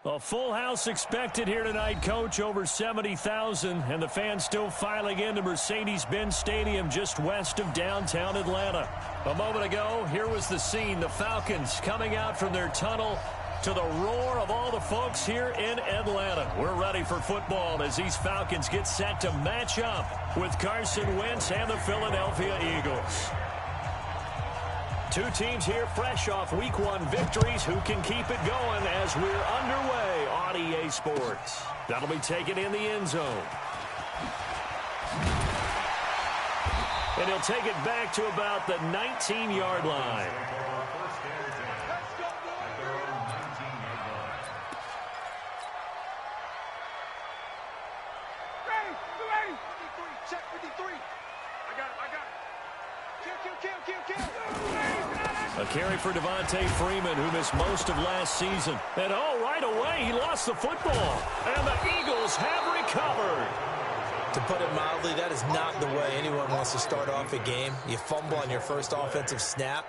A full house expected here tonight, Coach. Over 70,000, and the fans still filing into Mercedes-Benz Stadium just west of downtown Atlanta. A moment ago, here was the scene. The Falcons coming out from their tunnel to the roar of all the folks here in Atlanta. We're ready for football as these Falcons get set to match up with Carson Wentz and the Philadelphia Eagles. Two teams here fresh off Week 1 victories. Who can keep it going as we're underway on EA Sports? That'll be taken in the end zone. And he'll take it back to about the 19-yard line. A carry for Devontae Freeman, who missed most of last season. And right away, he lost the football. And the Eagles have recovered. To put it mildly, that is not the way anyone wants to start off a game. You fumble on your first offensive snap.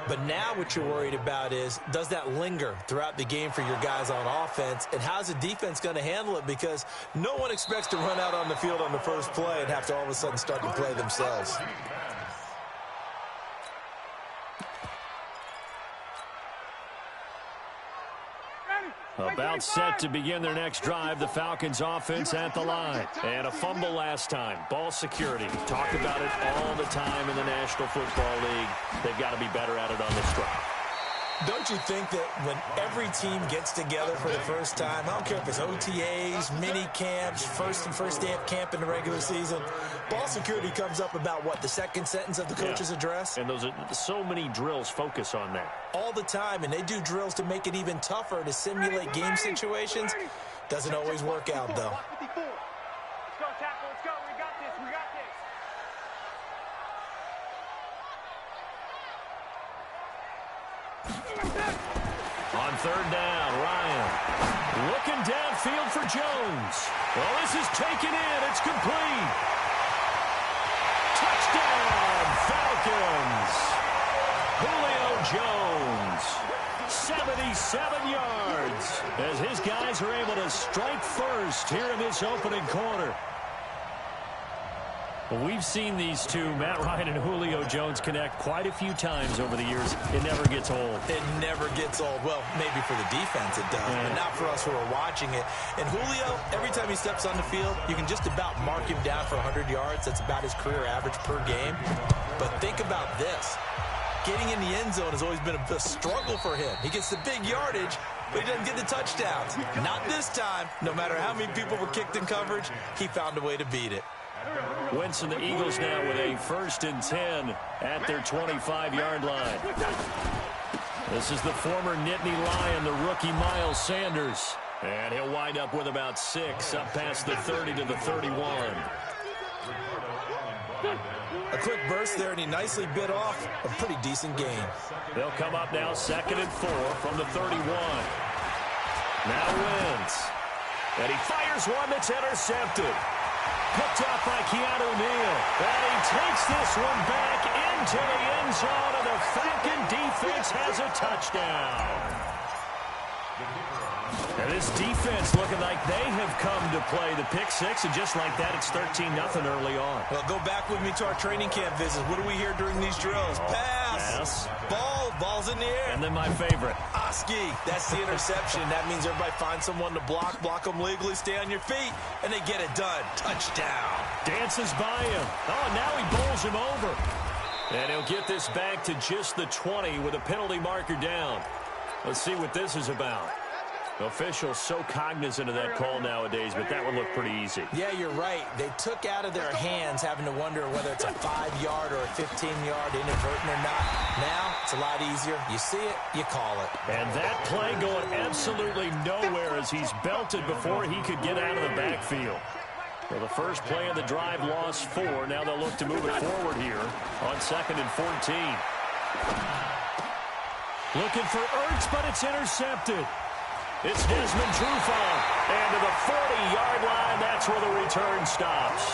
But now what you're worried about is, does that linger throughout the game for your guys on offense? And how's the defense going to handle it? Because no one expects to run out on the field on the first play and have to all of a sudden start to play themselves. About set to begin their next drive, the Falcons offense at the line. And a fumble last time. Ball security. Talk about it all the time in the National Football League. They've got to be better at it on this drive. Don't you think that when every team gets together for the first time, I don't care if it's OTAs, mini camps, first day of camp in the regular season, ball security comes up about, what, the second sentence of the coach's address? And those are so many drills focus on that. All the time, and they do drills to make it even tougher to simulate game situations. Doesn't always work out, though. Let's go, tackle. Let's go. We got this. We got this. On third down, Ryan looking downfield for Jones. Well, this is taken in. It's complete. Touchdown, Falcons. Julio Jones, 77 yards, as his guys are able to strike first here in this opening quarter. Well, we've seen these two, Matt Ryan and Julio Jones, connect quite a few times over the years. It never gets old. It never gets old. Well, maybe for the defense it does, but not for us who are watching it. And Julio, every time he steps on the field, you can just about mark him down for 100 yards. That's about his career average per game. But think about this. Getting in the end zone has always been a struggle for him. He gets the big yardage, but he doesn't get the touchdowns. Not this time. No matter how many people were kicked in coverage, he found a way to beat it. Wentz and the Eagles now with a 1st and 10 at their 25-yard line. This is the former Nittany Lion, the rookie Miles Sanders. And he'll wind up with about 6 up past the 30 to the 31. A quick burst there, and he nicely bit off a pretty decent gain. They'll come up now 2nd and 4 from the 31. Now Wentz. And he fires one that's intercepted. Picked up by Keanu Neal. And he takes this one back into the end zone, and the Falcon defense has a touchdown. And this defense looking like they have come to play the pick six, and just like that, it's 13-0 early on. Well, go back with me to our training camp visits. What do we hear during these drills? Pass. Ball's in the air. And then my favorite. Oski. That's the interception. That means everybody finds someone to block them legally, stay on your feet, and they get it done. Touchdown. Dances by him. Oh, and now he bowls him over. And he'll get this back to just the 20 with a penalty marker down. Let's see what this is about. Officials so cognizant of that call nowadays, but that would look pretty easy. Yeah, you're right. They took out of their hands having to wonder whether it's a 5-yard or a 15-yard inadvertent or not. Now, it's a lot easier. You see it, you call it. And that play going absolutely nowhere as he's belted before he could get out of the backfield. Well, the first play of the drive lost 4. Now they'll look to move it forward here on 2nd and 14. Looking for Ertz, but it's intercepted. It's Desmond Trufant, and to the 40-yard line, that's where the return stops.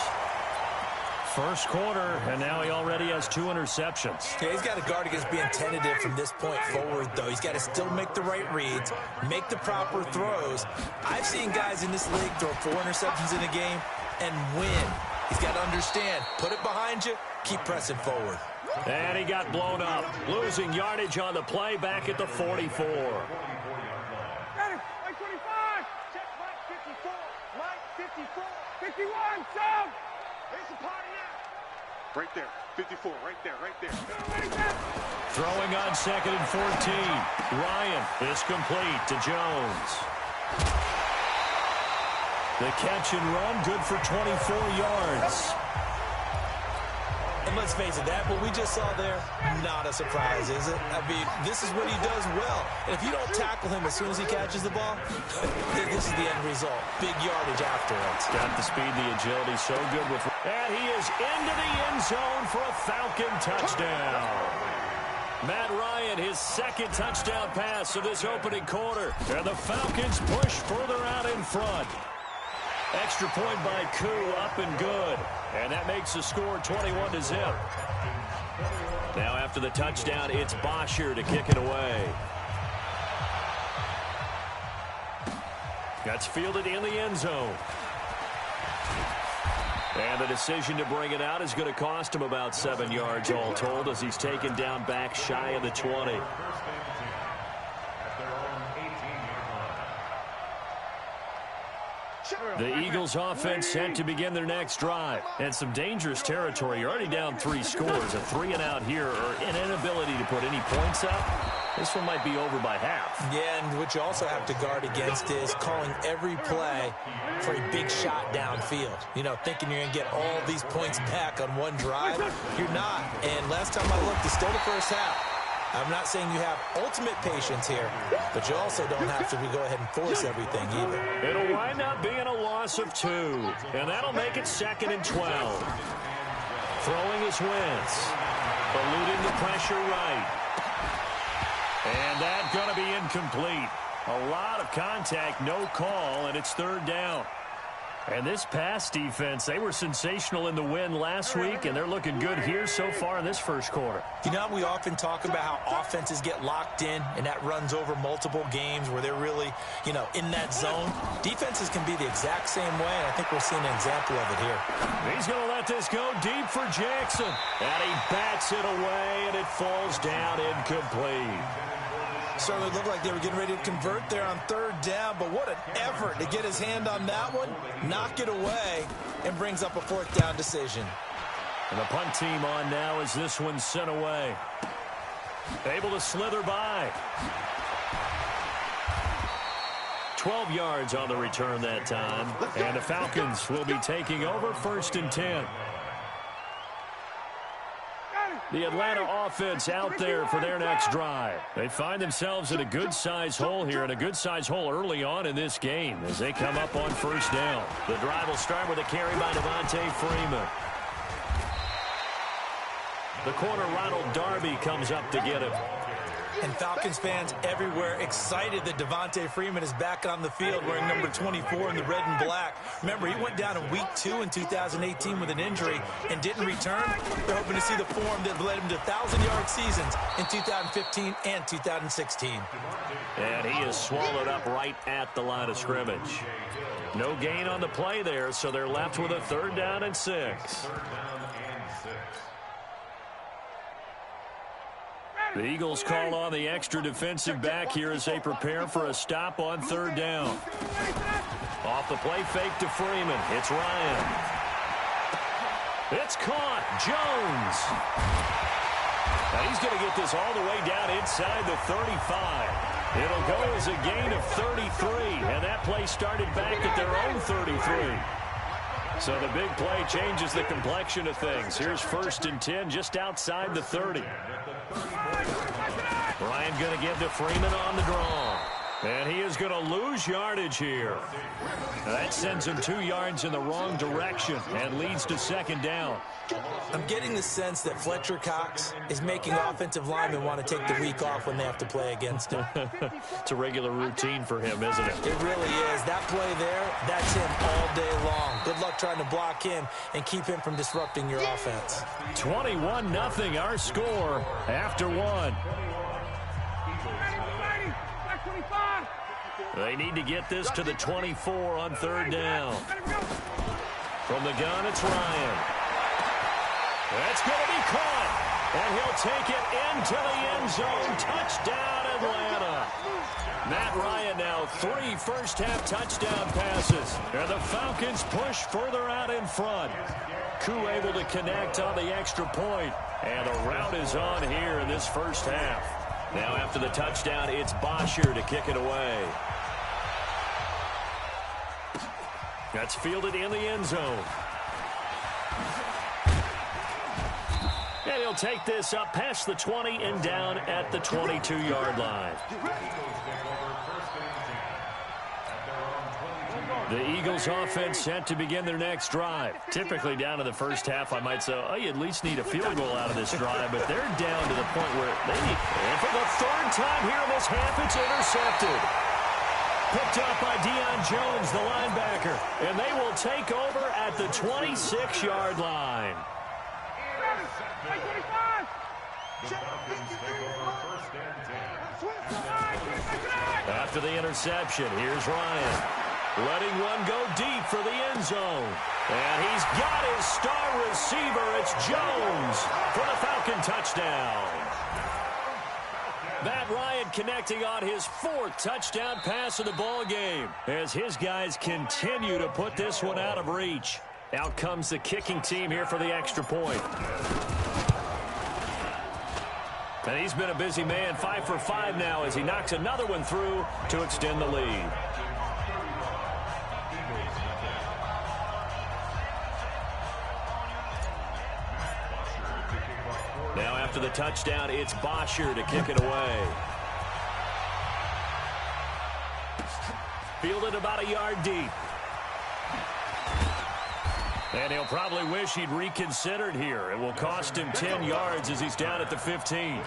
First quarter, and now he already has 2 interceptions. Yeah, he's got to guard against being tentative from this point forward, though. He's got to still make the right reads, make the proper throws. I've seen guys in this league throw 4 interceptions in a game and win. He's got to understand, put it behind you, keep pressing forward. And he got blown up, losing yardage on the play back at the 44. Ready? Line 25. Check line 54. Line 54. 51. Sub. It's a party now. Right there. 54. Right there. Right there. Throwing on 2nd and 14. Ryan is complete to Jones. The catch and run, good for 24 yards. And let's face it, that what we just saw there, not a surprise, is it? I mean, this is what he does well. And if you don't tackle him as soon as he catches the ball, this is the end result. Big yardage after it. Got the speed, the agility, so good with... And he is into the end zone for a Falcon touchdown. Matt Ryan, his 2nd touchdown pass of this opening quarter. And the Falcons push further out in front. Extra point by Koo, up and good. And that makes the score 21-0. Now after the touchdown, it's Bosher to kick it away. That's fielded in the end zone. And the decision to bring it out is going to cost him about 7 yards all told as he's taken down back shy of the 20. The Eagles offense set to begin their next drive. And some dangerous territory. You're already down 3 scores. A 3 and out here or an inability to put any points up. This one might be over by half. Yeah, and what you also have to guard against is calling every play for a big shot downfield. You know, thinking you're going to get all these points back on one drive. You're not. And last time I looked, it's still the first half. I'm not saying you have ultimate patience here, but you also don't have to go ahead and force everything either. It'll wind up being a loss of 2, and that'll make it 2nd and 12. Throwing his Wentz, eluding the pressure right. And that's going to be incomplete. A lot of contact, no call, and it's 3rd down. And this pass defense, they were sensational in the win last week, and they're looking good here so far in this first quarter. You know, we often talk about how offenses get locked in, and that runs over multiple games where they're really, you know, in that zone. Defenses can be the exact same way, and I think we're seeing an example of it here. He's going to let this go deep for Jackson. And he bats it away, and it falls down incomplete. Certainly looked like they were getting ready to convert there on 3rd down, but what an effort to get his hand on that one, knock it away, and brings up a 4th down decision. And the punt team on now as this one's sent away. Able to slither by. 12 yards on the return that time. And the Falcons will be taking over 1st and 10. The Atlanta offense out there for their next drive. They find themselves in a good-sized hole here, and a good-sized hole early on in this game as they come up on 1st down. The drive will start with a carry by Devontae Freeman. The corner, Ronald Darby, comes up to get him. And Falcons fans everywhere excited that Devontae Freeman is back on the field wearing number 24 in the red and black. Remember, he went down in week 2 in 2018 with an injury and didn't return. They're hoping to see the form that led him to 1,000-yard seasons in 2015 and 2016. And he is swallowed up right at the line of scrimmage. No gain on the play there, so they're left with a 3rd down and 6. The Eagles call on the extra defensive back here as they prepare for a stop on 3rd down. Off the play fake to Freeman. It's Ryan. It's caught. Jones. Now he's going to get this all the way down inside the 35. It'll go as a gain of 33, and that play started back at their own 33. So the big play changes the complexion of things. Here's 1st and 10 just outside the 30. Ryan going to give to Freeman on the draw. And he is going to lose yardage here. That sends him 2 yards in the wrong direction and leads to second down. I'm getting the sense that Fletcher Cox is making offensive linemen want to take the week off when they have to play against him. It's a regular routine for him, isn't it? It really is. That play there, that's him all day long. Good luck trying to block him and keep him from disrupting your offense. 21-0 our score after 1. They need to get this to the 24 on third down. From the gun, it's Ryan. That's going to be caught. And he'll take it into the end zone. Touchdown, Atlanta. Matt Ryan now 3 first-half touchdown passes. And the Falcons push further out in front. Koo able to connect on the extra point. And the route is on here in this first half. Now after the touchdown, it's Bosher to kick it away. That's fielded in the end zone. And he'll take this up past the 20 and down at the 22-yard line. The Eagles offense set to begin their next drive. Typically down to the first half, I might say, oh, you at least need a field goal out of this drive, but they're down to the point where they need. And for the third time here in this half, it's intercepted. Picked up by Deion Jones, the linebacker, and they will take over at the 26-yard line. After the interception, here's Ryan. Letting one go deep for the end zone. And he's got his star receiver. It's Jones for the Falcon touchdown. Matt Ryan connecting on his 4th touchdown pass of the ball game as his guys continue to put this one out of reach. Out comes the kicking team here for the extra point. And he's been a busy man, 5 for 5 now as he knocks another one through to extend the lead. Now after the touchdown, it's Bosher to kick it away. Fielded about a yard deep. And he'll probably wish he'd reconsidered here. It will cost him 10 yards as he's down at the 15.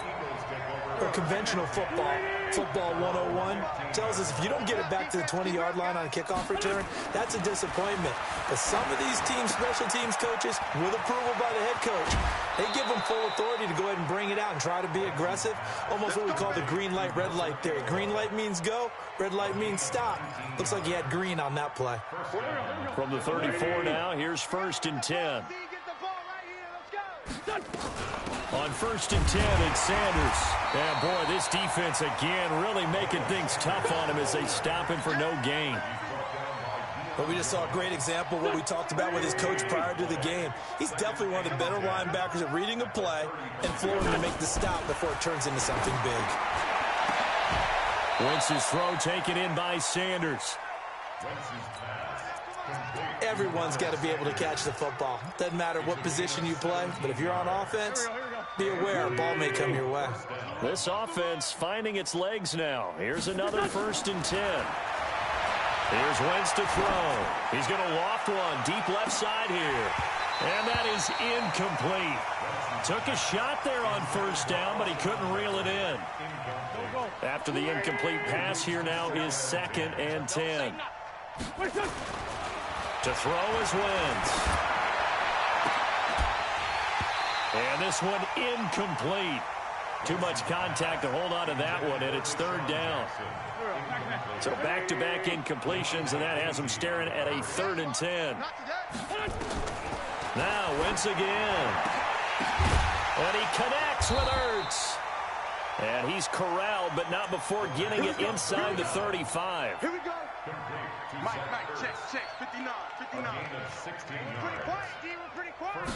Or conventional football 101, tells us if you don't get it back to the 20-yard line on a kickoff return, that's a disappointment. But some of these teams, special teams coaches, with approval by the head coach, they give them full authority to go ahead and bring it out and try to be aggressive. Almost what we call the green light, red light theory. Green light means go, red light means stop. Looks like he had green on that play. From the 34 now, here's 1st and 10. On 1st and 10, it's Sanders. And boy, this defense again really making things tough on him as they stop him for no gain. But we just saw a great example of what we talked about with his coach prior to the game. He's definitely one of the better linebackers at reading a play and flooring to make the stop before it turns into something big. Wentz's throw taken in by Sanders. Everyone's got to be able to catch the football. Doesn't matter what position you play, but if you're on offense, be aware a ball may come your way. This offense finding its legs now. Here's another 1st and 10. Here's Wentz to throw. He's going to loft one deep left side here. And that is incomplete. Took a shot there on 1st down, but he couldn't reel it in. After the incomplete pass, here now is 2nd and 10. To throw is Wentz. And this one incomplete. Too much contact to hold on to that one, and it's 3rd down. So back-to-back incompletions, and that has him staring at a 3rd and 10. Now Wentz again. And he connects with Ertz. And he's corralled, but not before getting it inside the 35. Here we go. Mike, check, 59. Pretty quiet, D, we're pretty quiet.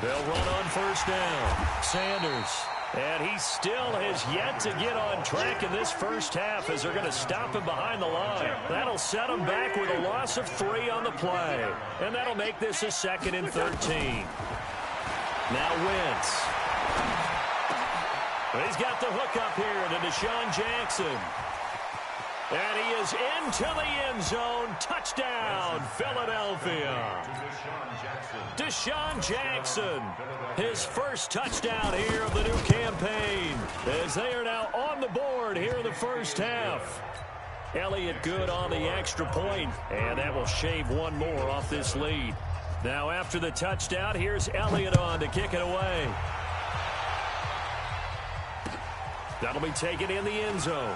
They'll run on 1st down. Sanders. And he still has yet to get on track in this first half as they're going to stop him behind the line. That'll set him back with a loss of 3 on the play. And that'll make this a 2nd and 13. Now Wentz. He's got the hook up here to Deshaun Jackson. And he is into the end zone. Touchdown, Philadelphia. Deshaun Jackson, his first touchdown here of the new campaign, as they are now on the board here in the first half. Elliott good on the extra point, and that will shave one more off this lead. Now after the touchdown, here's Elliott on to kick it away. That'll be taken in the end zone.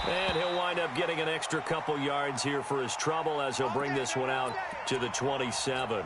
And he'll wind up getting an extra couple yards here for his trouble as he'll bring this one out to the 27.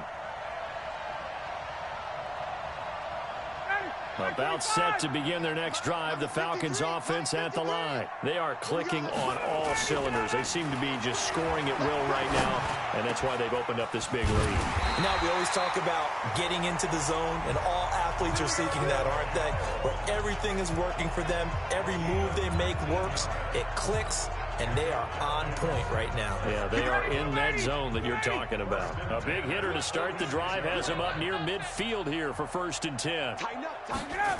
About set to begin their next drive, the Falcons offense at the line. They are clicking on all cylinders. They seem to be just scoring at will right now, and that's why they've opened up this big lead. Now, we always talk about getting into the zone, and all athletes are seeking that, aren't they? Where everything is working for them, every move they make works, it clicks, and they are on point right now. Yeah, they are in that zone that you're talking about. A big hitter to start the drive has him up near midfield here for 1st and 10. Tighten up, tighten up.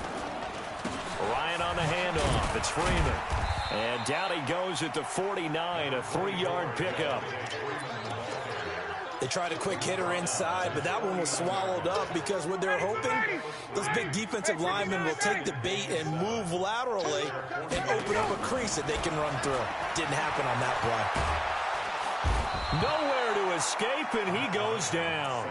Ryan on the handoff. It's Freeman. And down he goes at the 49, a 3-yard pickup. They tried a quick hitter inside, but that one was swallowed up because what they're hoping, those big defensive linemen will take the bait and move laterally and open up a crease that they can run through. Didn't happen on that play. Nowhere to escape, and he goes down.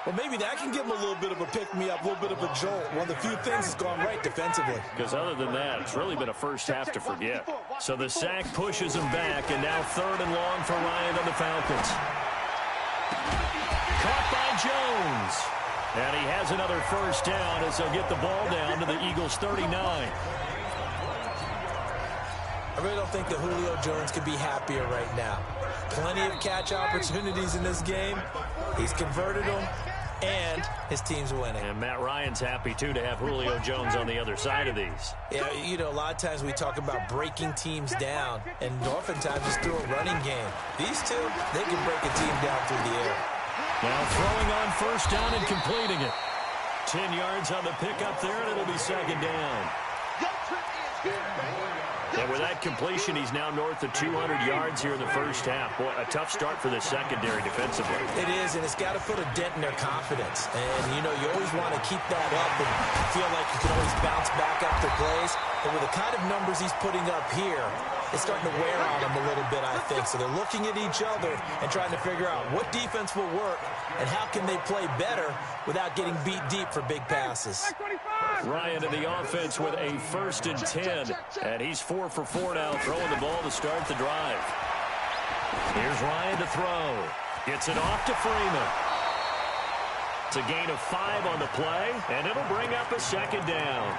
Well, maybe that can give them a little bit of a pick-me-up, a little bit of a jolt. One of the few things that's gone right defensively. Because other than that, it's really been a first half to forget. So the sack pushes him back, and now 3rd and long for Ryan and the Falcons. Caught by Jones. And he has another first down as they'll get the ball down to the Eagles' 39. I really don't think that Julio Jones could be happier right now. Plenty of catch opportunities in this game. He's converted them, and his team's winning. And Matt Ryan's happy, too, to have Julio Jones on the other side of these. Yeah, you know, a lot of times we talk about breaking teams down, and oftentimes just through a running game. These two, they can break a team down through the air. Now throwing on 1st down and completing it. 10 yards on the pickup there, and it'll be 2nd down. And with that completion, he's now north of 200 yards here in the first half. Boy, a tough start for the secondary defensively. It is, and it's got to put a dent in their confidence. And, you know, you always want to keep that up and feel like you can always bounce back after plays. But with the kind of numbers he's putting up here, it's starting to wear on them a little bit, I think. So they're looking at each other and trying to figure out what defense will work and how can they play better without getting beat deep for big passes. Ryan in the offense with a 1st and 10. And he's 4 for 4 now, throwing the ball to start the drive. Here's Ryan to throw. Gets it off to Freeman. It's a gain of 5 on the play, and it'll bring up a 2nd down.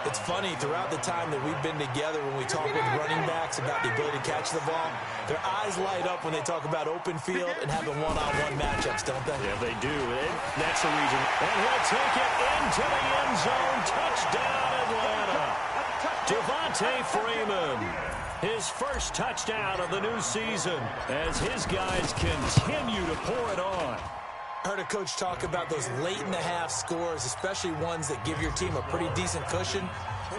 It's funny, throughout the time that we've been together, when we talk with running backs about the ability to catch the ball, their eyes light up when they talk about open field and having one-on-one matchups, don't they? Yeah, they do. And that's the reason. And he'll take it into the end zone. Touchdown, Atlanta. Devontae Freeman. His first touchdown of the new season as his guys continue to pour it on. I heard a coach talk about those late-in-the-half scores, especially ones that give your team a pretty decent cushion.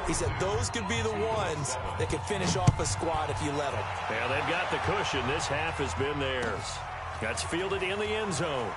He said those could be the ones that could finish off a squad if you let them. Yeah, they've got the cushion. This half has been theirs. That's fielded in the end zone.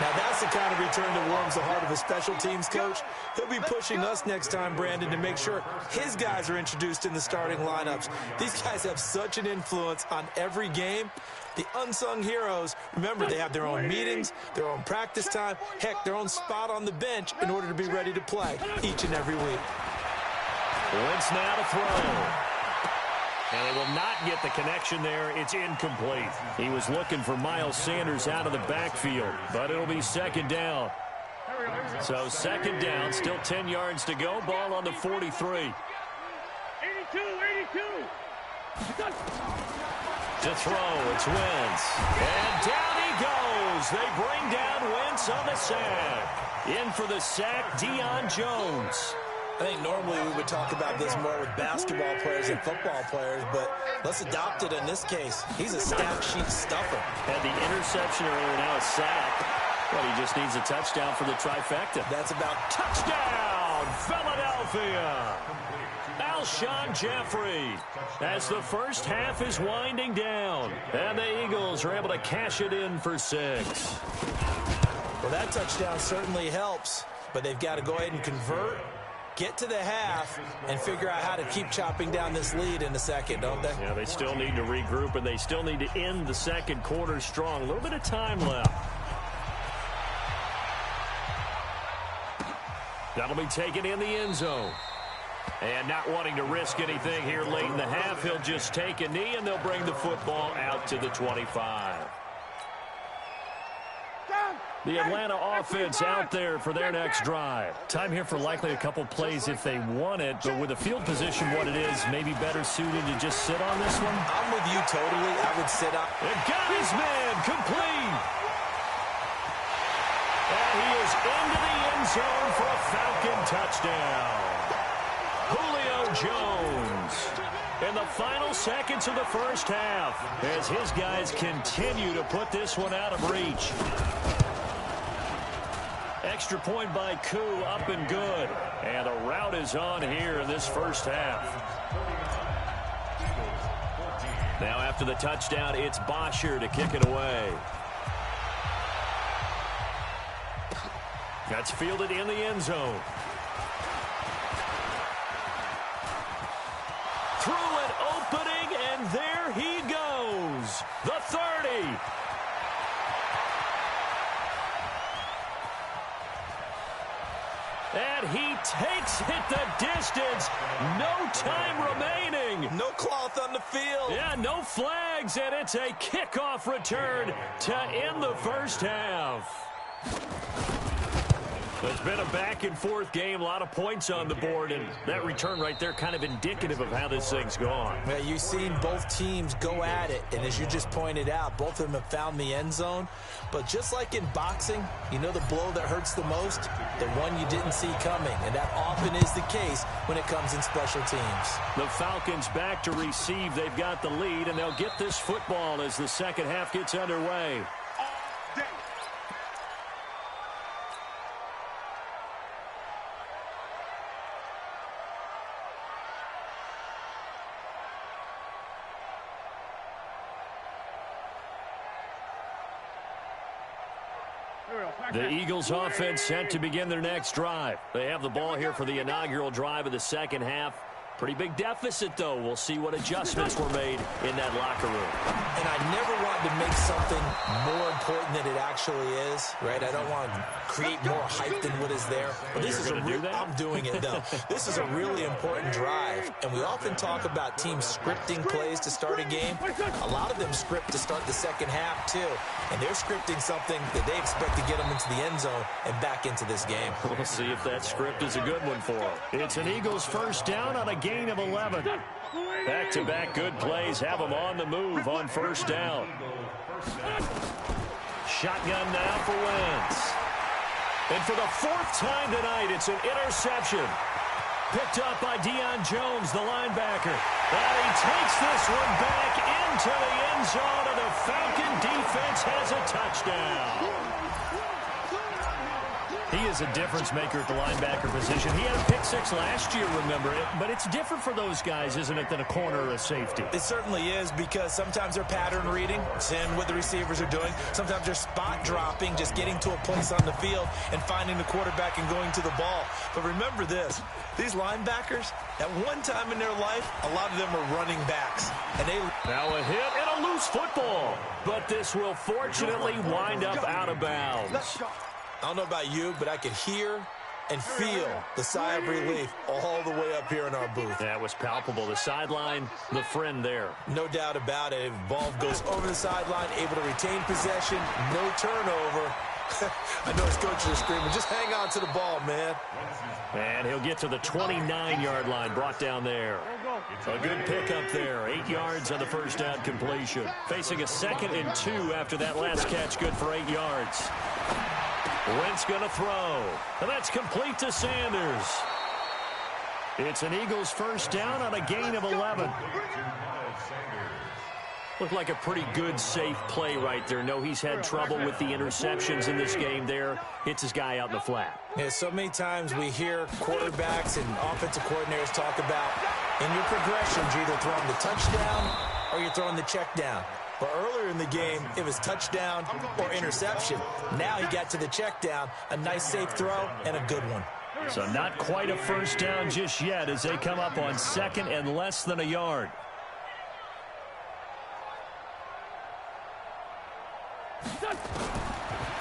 Now that's the kind of return that warms the heart of a special teams coach. He'll be pushing us next time, Brandon, to make sure his guys are introduced in the starting lineups. These guys have such an influence on every game. The unsung heroes, remember, they have their own meetings, their own practice time, heck, their own spot on the bench in order to be ready to play each and every week. Wentz now to throw. And they will not get the connection there. It's incomplete. He was looking for Miles Sanders out of the backfield, but it'll be 2nd down. So 2nd down, still 10 yards to go. Ball on the 43. 82. To throw, it's Wentz. And down he goes. They bring down Wentz on the sack. In for the sack, Deion Jones. I think normally we would talk about this more with basketball players and football players, but let's adopt it in this case. He's a stat sheet stuffer. Had the interception earlier, now a sack. But he just needs a touchdown for the trifecta. That's about touchdown, Philadelphia. Alshon Jeffrey as the first half is winding down. And the Eagles are able to cash it in for 6. Well, that touchdown certainly helps, but they've got to go ahead and convert, get to the half, and figure out how to keep chopping down this lead in the second, don't they? Yeah, they still need to regroup, and they still need to end the second quarter strong. A little bit of time left. That'll be taken in the end zone. And not wanting to risk anything here late in the half, he'll just take a knee, and they'll bring the football out to the 25. The Atlanta offense out there for their next drive. Time here for likely a couple plays if they want it, but with the field position what it is, maybe better suited to just sit on this one? I'm with you totally. I would sit up. And got his man complete. And he is into the end zone for a Falcon touchdown. Julio Jones in the final seconds of the first half as his guys continue to put this one out of reach. Extra point by Koo, up and good. And the route is on here in this first half. Now after the touchdown, it's Bosher to kick it away. That's fielded in the end zone. Through an opening, and there he goes. The 30. And he takes it the distance. No time remaining. No cloth on the field. Yeah, no flags, and it's a kickoff return to end the first half. It's been a back-and-forth game, a lot of points on the board, and that return right there kind of indicative of how this thing's gone. Yeah, you've seen both teams go at it, and as you just pointed out, both of them have found the end zone. But just like in boxing, you know the blow that hurts the most? The one you didn't see coming, and that often is the case when it comes in special teams. The Falcons back to receive. They've got the lead, and they'll get this football as the second half gets underway. The Eagles offense set to begin their next drive. They have the ball here for the inaugural drive of the second half. Pretty big deficit, though. We'll see what adjustments were made in that locker room. And I never want to make something more important than it actually is, right? I don't want to create more hype than what is there. But this is a real, I'm doing it, though. This is a really important drive. And we often talk about teams scripting plays to start a game. A lot of them script to start the second half, too. And they're scripting something that they expect to get them into the end zone and back into this game. We'll see if that script is a good one for them. It's an Eagles first down on a gain of 11. Back-to-back good plays have them on the move on first down. Shotgun now for Wentz. And for the fourth time tonight, it's an interception. Picked up by Deion Jones, the linebacker. And he takes this one back into the end zone, and the Falcon defense has a touchdown. He is a difference maker at the linebacker position. He had a pick six last year, remember it. But it's different for those guys, isn't it, than a corner or a safety? It certainly is, because sometimes they're pattern reading, seeing what the receivers are doing. Sometimes they're spot dropping, just getting to a place on the field and finding the quarterback and going to the ball. But remember this, these linebackers, at one time in their life, a lot of them are running backs. And they now a hit and a loose football. But this will fortunately wind up out of bounds. I don't know about you, but I could hear and feel the sigh of relief all the way up here in our booth. That was palpable. The sideline, the friend there. No doubt about it. Ball goes over the sideline, able to retain possession, no turnover. I know his coaches are screaming, just hang on to the ball, man. And he'll get to the 29-yard line, brought down there. A good pickup there. 8 yards on the first down completion. Facing a 2nd and 2 after that last catch, good for 8 yards. Wentz going to throw. And that's complete to Sanders. It's an Eagles first down on a gain of 11. Looked like a pretty good, safe play right there. No, he's had trouble with the interceptions in this game there. Hits his guy out in the flat. Yeah, so many times we hear quarterbacks and offensive coordinators talk about in your progressions, you're either throwing the touchdown or you're throwing the check down. But earlier in the game, it was touchdown or interception. Now he got to the check down, a nice safe throw, and a good one. So not quite a first down just yet as they come up on second and less than a yard.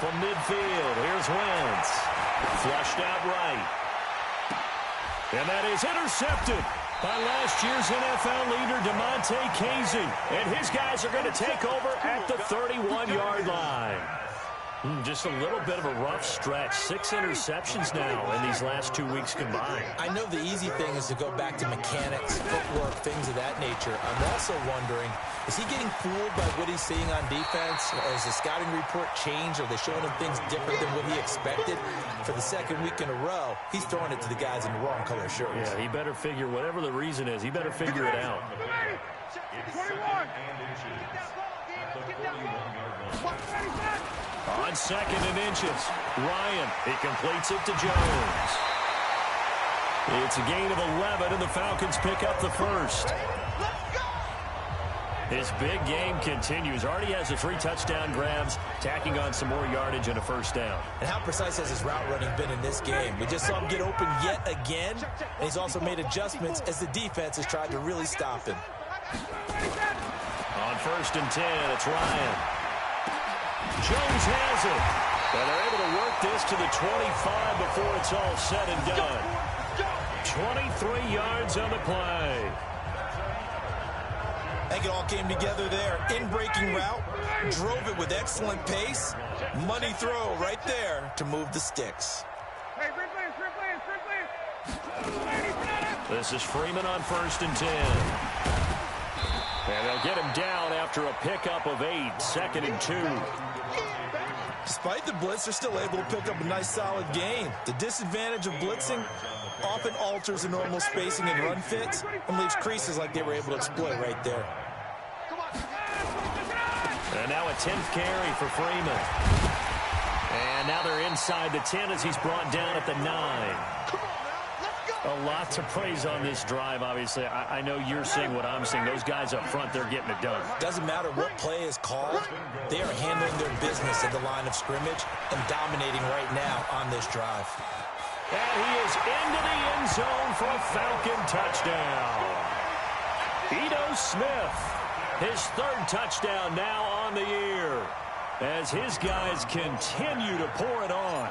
From midfield, here's Wentz. Flushed out right. And that is intercepted by last year's NFL leader, DeMonte Casey. And his guys are going to take over at the 31-yard line. Just a little bit of a rough stretch. 6 interceptions now in these last 2 weeks combined. I know the easy thing is to go back to mechanics, footwork, things of that nature. I'm also wondering, is he getting fooled by what he's seeing on defense? Has the scouting report changed? Are they showing him things different than what he expected? For the second week in a row, he's throwing it to the guys in the wrong color shirts. Yeah, he better figure, whatever the reason is, he better figure it out. 21. On second and inches, Ryan, he completes it to Jones. It's a gain of 11, and the Falcons pick up the first. His big game continues. Already has the 3 touchdown grabs, tacking on some more yardage and a first down. And how precise has his route running been in this game? We just saw him get open yet again, and he's also made adjustments as the defense has tried to really stop him. On first and 10, it's Ryan. Jones has it. And they're able to work this to the 25 before it's all said and done. 23 yards on the play. I think it all came together there. In-breaking route, drove it with excellent pace. Money throw right there to move the sticks. This is Freeman on first and 10. And they'll get him down after a pickup of 8, 2nd and 2. Despite the blitz, they're still able to pick up a nice solid gain. The disadvantage of blitzing often alters the normal spacing and run fits and leaves creases like they were able to exploit right there. And now a 10th carry for Freeman. And now they're inside the 10 as he's brought down at the 9. A lot to praise on this drive, obviously. I know you're seeing what I'm seeing. Those guys up front, they're getting it done. Doesn't matter what play is called. They are handling their business at the line of scrimmage and dominating right now on this drive. And he is into the end zone for a Falcon touchdown. Ito Smith, his 3rd touchdown now on the year, as his guys continue to pour it on.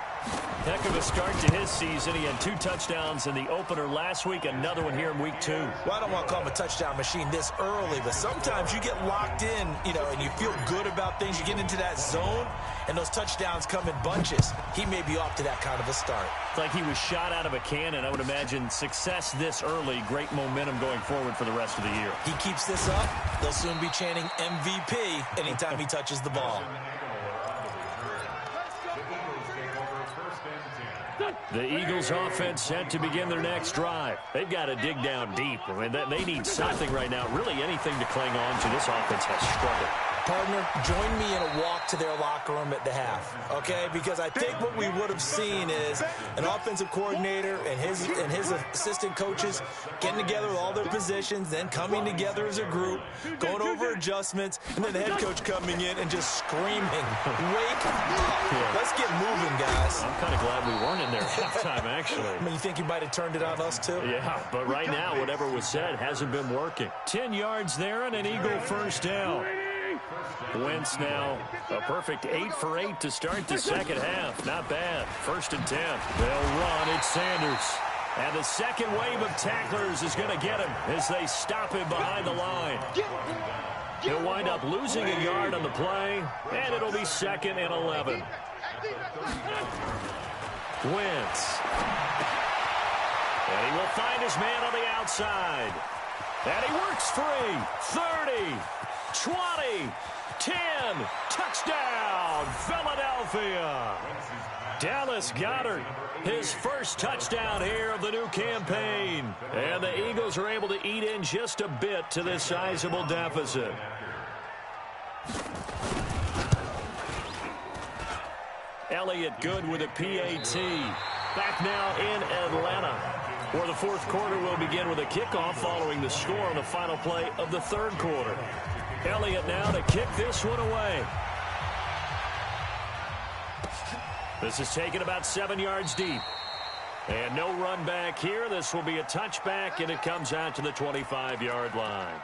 Heck of a start to his season. He had 2 touchdowns in the opener last week, another one here in week 2. Well, I don't want to call him a touchdown machine this early, but sometimes you get locked in, and you feel good about things. You get into that zone, and those touchdowns come in bunches. He may be off to that kind of a start. It's like he was shot out of a cannon. I would imagine success this early, great momentum going forward for the rest of the year. He keeps this up, they'll soon be chanting MVP anytime he touches the ball. The Eagles offense set to begin their next drive. They've got to dig down deep. I mean, they need something right now, really anything to cling on to. This offense has struggled. Partner, join me in a walk to their locker room at the half, okay? Because I think what we would have seen is an offensive coordinator and his assistant coaches getting together with all their positions, then coming together as a group, going over adjustments, and then the head coach coming in and just screaming, wake up. Yeah. Let's get moving, guys. I'm kind of glad we weren't in there at halftime, actually. I mean, you think you might have turned it on us, too? Yeah, but right now, whatever was said hasn't been working. 10 yards there and an Eagle first down. Wentz now a perfect 8 for 8 to start the second half. Not bad. First and 10. They'll run. It's Sanders. And the second wave of tacklers is going to get him as they stop him behind the line. He'll wind up losing a yard on the play, and it'll be 2nd and 11. Wentz. And he will find his man on the outside. And he works free. 30. 20, 10, touchdown, Philadelphia. Dallas Goedert, his first touchdown here of the new campaign. And the Eagles are able to eat in just a bit to this sizable deficit. Elliott good with a PAT. Back now in Atlanta, where the fourth quarter will begin with a kickoff following the score on the final play of the third quarter. Elliott now to kick this one away. This is taken about 7 yards deep. And no run back here. This will be a touchback, and it comes out to the 25-yard line.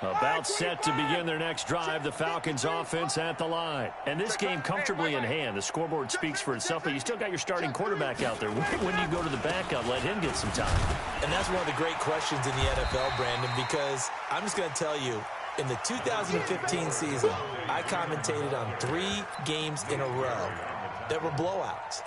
About set to begin their next drive, the Falcons offense at the line. And this game comfortably in hand. The scoreboard speaks for itself, but you still got your starting quarterback out there. When do you go to the backup, let him get some time? And that's one of the great questions in the NFL, Brandon, because I'm just going to tell you, in the 2015 season, I commentated on 3 games in a row that were blowouts.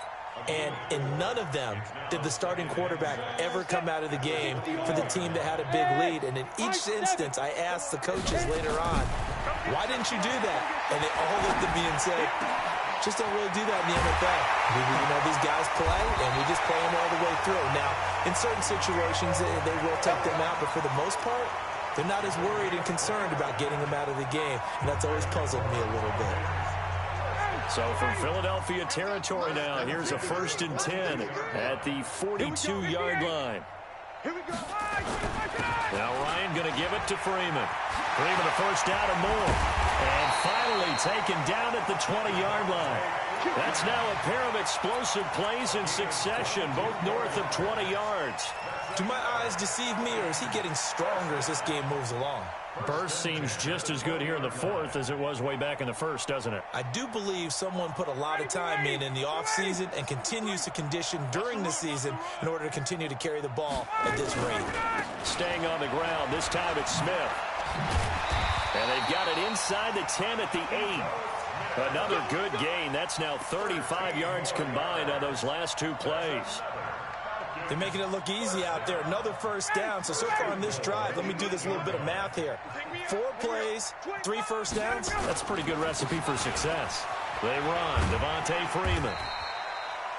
And in none of them did the starting quarterback ever come out of the game for the team that had a big lead. And in each instance, I asked the coaches later on, why didn't you do that? And they all looked at me and said, just don't really do that in the NFL. You know, these guys play, and we just play them all the way through. Now, in certain situations, they will take them out, but for the most part, they're not as worried and concerned about getting them out of the game. And that's always puzzled me a little bit. So from Philadelphia territory now, here's a 1st and 10 at the 42-yard line. Now Ryan going to give it to Freeman. Freeman a first down and more. And finally taken down at the 20-yard line. That's now a pair of explosive plays in succession, both north of 20 yards. Do my eyes deceive me, or is he getting stronger as this game moves along? Burst seems just as good here in the fourth as it was way back in the first, doesn't it? I do believe someone put a lot of time in the offseason and continues to condition during the season in order to continue to carry the ball at this rate. Staying on the ground, this time it's Smith. And they've got it inside the 10 at the 8. Another good gain. That's now 35 yards combined on those last 2 plays. They're making it look easy out there. Another first down. So far on this drive, let me do this little bit of math here. 4 plays, 3 first downs. That's a pretty good recipe for success. They run. Devontae Freeman.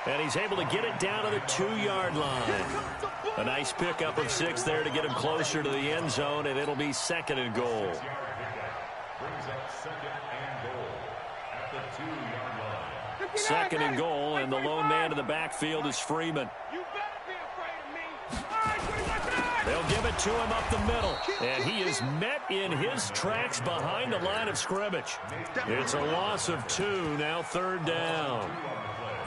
And he's able to get it down to the 2-yard line. A nice pickup of 6 there to get him closer to the end zone, and it'll be 2nd and goal. Second and goal, and the lone man in the backfield is Freeman. They'll give it to him up the middle, and he is met in his tracks behind the line of scrimmage. It's a loss of 2, now 3rd down.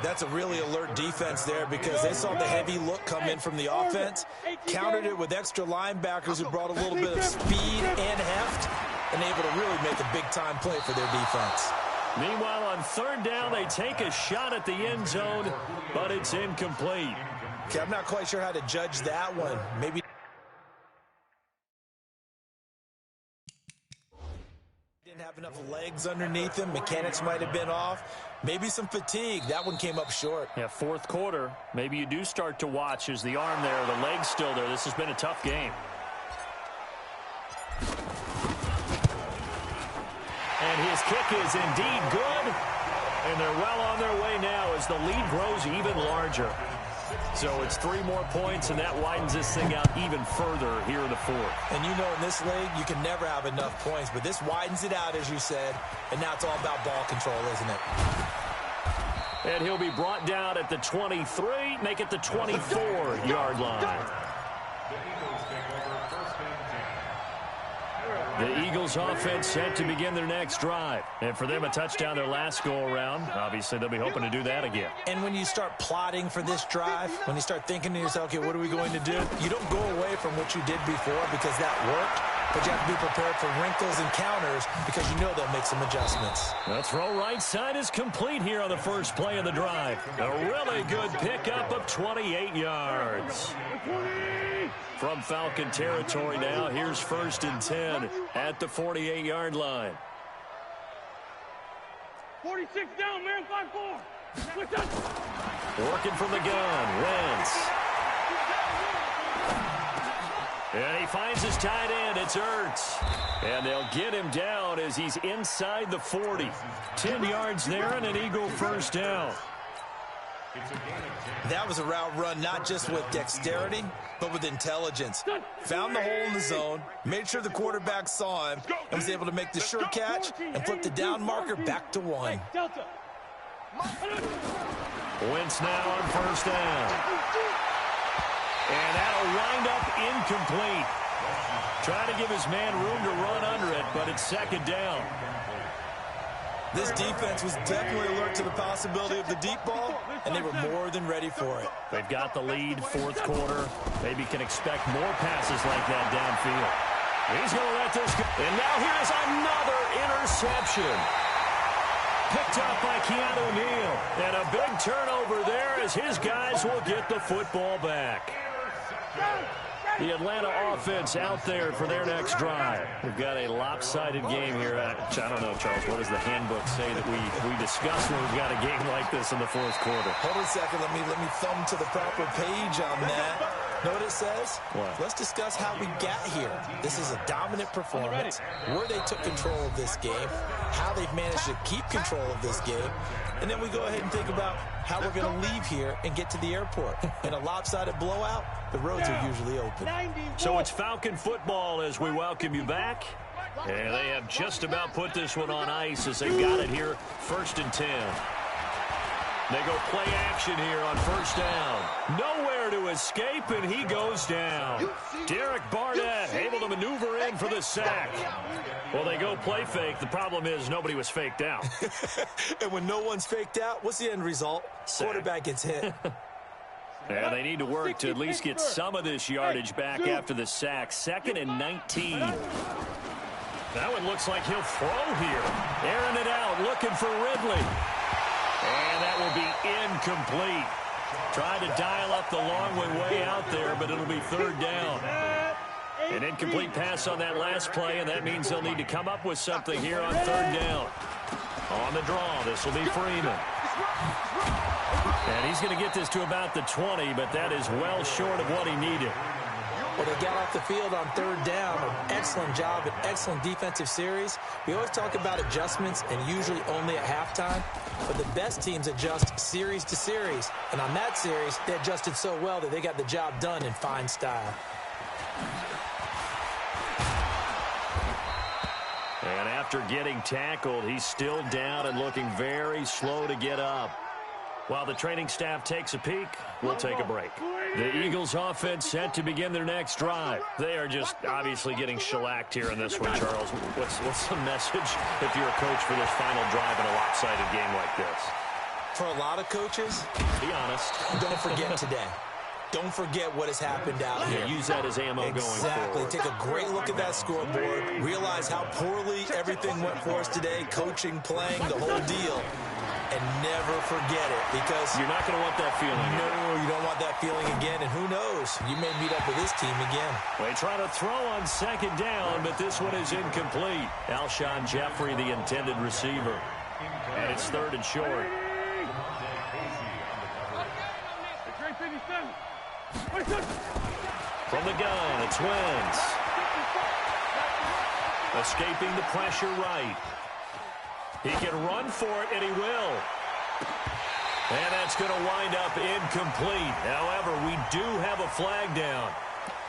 That's a really alert defense there because they saw the heavy look come in from the offense, countered it with extra linebackers who brought a little bit of speed and heft, and able to really make a big-time play for their defense. Meanwhile, on 3rd down, they take a shot at the end zone, but it's incomplete. Okay, I'm not quite sure how to judge that one. Maybe didn't have enough legs underneath him. Mechanics might have been off. Maybe some fatigue. That one came up short. Yeah, 4th quarter. Maybe you do start to watch as the arm there, the leg's still there. This has been a tough game. And his kick is indeed good. And they're well on their way now as the lead grows even larger. So it's 3 more points, and that widens this thing out even further here in the 4th. And you know in this league, you can never have enough points, but this widens it out, as you said, and now it's all about ball control, isn't it? And he'll be brought down at the 23, make it the 24-yard line. The Eagles offense set to begin their next drive. And for them, a touchdown their last go-around. Obviously, they'll be hoping to do that again. And when you start plotting for this drive, when you start thinking to yourself, okay, what are we going to do? You don't go away from what you did before because that worked, but you have to be prepared for wrinkles and counters because you know they'll make some adjustments. The throw right side is complete here on the first play of the drive. A really good pickup of 28 yards. From Falcon territory now, here's 1st and 10 at the 48-yard line. 46 down, man, 5-4. Working from the gun, Wentz. And he finds his tight end. It's Ertz. And they'll get him down as he's inside the 40. 10 yards there and an Eagle first down. That was a route run not just with dexterity, but with intelligence. Found the hole in the zone, made sure the quarterback saw him, and was able to make the sure catch and flip the down marker back to 1. Wentz now on first down. And that'll wind up incomplete. Trying to give his man room to run under it, but it's second down. This defense was definitely alert to the possibility of the deep ball, and they were more than ready for it. They've got the lead, fourth quarter. Maybe can expect more passes like that downfield. He's going to let this go. And now here's another interception. Picked up by Keanu Neal. And a big turnover there as his guys will get the football back. The Atlanta offense out there for their next drive. We've got a lopsided game here. I don't know, Charles, what does the handbook say that we discuss when we've got a game like this in the fourth quarter? Hold on a second. Let me thumb to the proper page on that. Know what it says? What? Let's discuss how we got here. This is a dominant performance, where they took control of this game, how they've managed to keep control of this game, and then we go ahead and think about how we're going to leave here and get to the airport. In a lopsided blowout, the roads are usually open. So it's Falcon football as we welcome you back. And they have just about put this one on ice as they've got it here, 1st and 10. They go play action here on first down. Nowhere to escape, and he goes down. Derek Barnett able to maneuver in for the sack. Well, they go play fake. The problem is nobody was faked out. And when no one's faked out, what's the end result? Sack. Quarterback gets hit. Yeah, they need to work to at least get some of this yardage back after the sack. 2nd and 19. That one looks like he'll throw here. Airing it out, looking for Ridley. And that will be incomplete. Tried to dial up the long way out there, but it'll be 3rd down. An incomplete pass on that last play, and that means they'll need to come up with something here on 3rd down. On the draw, this will be Freeman. And he's going to get this to about the 20, but that is well short of what he needed. Well, they got off the field on 3rd down. An excellent job, an excellent defensive series. We always talk about adjustments, and usually only at halftime. But the best teams adjust series to series. And on that series, they adjusted so well that they got the job done in fine style. And after getting tackled, he's still down and looking very slow to get up. While the training staff takes a peek, we'll take a break. The Eagles offense set to begin their next drive. They are just obviously getting shellacked here in this one, Charles. What's the message if you're a coach for this final drive in a lopsided game like this? For a lot of coaches, be honest, don't forget today. Don't forget what has happened out here. Use that as ammo going forward. Take a great look at that scoreboard. Realize how poorly everything went for us today. Coaching, playing, the whole deal. And never forget it, because you're not going to want that feeling. No, you don't want that feeling again. And who knows? You may meet up with this team again. They try to throw on 2nd down, but this one is incomplete. Alshon Jeffrey, the intended receiver. And it's 3rd and short. From the gun, it's Wentz. Escaping the pressure right. He can run for it, and he will. And that's going to wind up incomplete. However, we do have a flag down.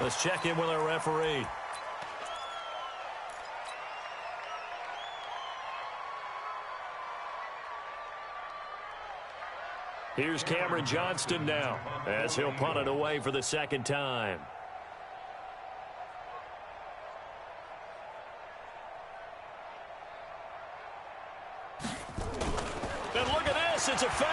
Let's check in with our referee. Here's Cameron Johnston now, as he'll punt it away for the 2nd time. And look at this, it's a fake.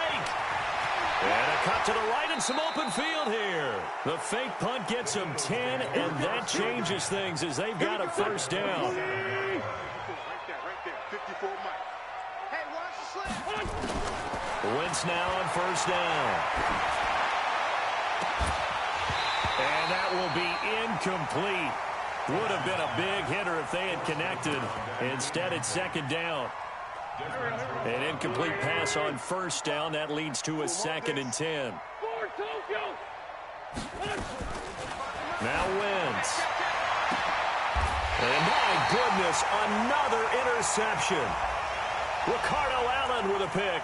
And a cut to the right and some open field here. The fake punt gets them 10, and that changes things as they've got a 1st down. Right there, 54 Mike. Hey, watch the slip. Wentz now on 1st down. And that will be incomplete. Would have been a big hitter if they had connected. Instead, it's 2nd down. An incomplete pass on 1st down. That leads to a 2nd and 10. Now Wentz. And my goodness, another interception. Ricardo Allen with a pick.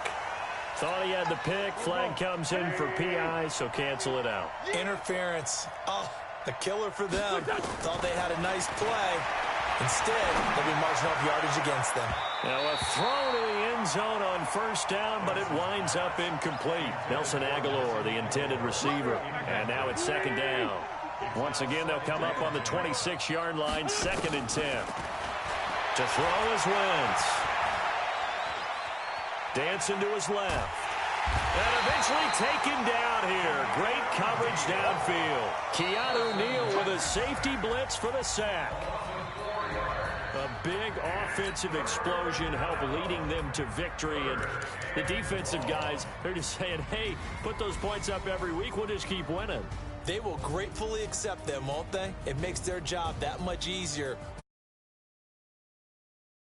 Thought he had the pick. Flag comes in for PI, so cancel it out. Interference. Oh, a killer for them. Thought they had a nice play. Instead, they'll be marching off yardage against them. Now a throw to the end zone on first down, but it winds up incomplete. Nelson Aguilar, the intended receiver. And now it's second down. Once again, they'll come up on the 26-yard line, 2nd and 10. To throw is Wentz. Dancing to his left. And eventually taken down here. Great coverage downfield. Keanu Neal with a safety blitz for the sack. A big offensive explosion helped leading them to victory. And the defensive guys, they're just saying, hey, put those points up every week. We'll just keep winning. They will gratefully accept them, won't they? It makes their job that much easier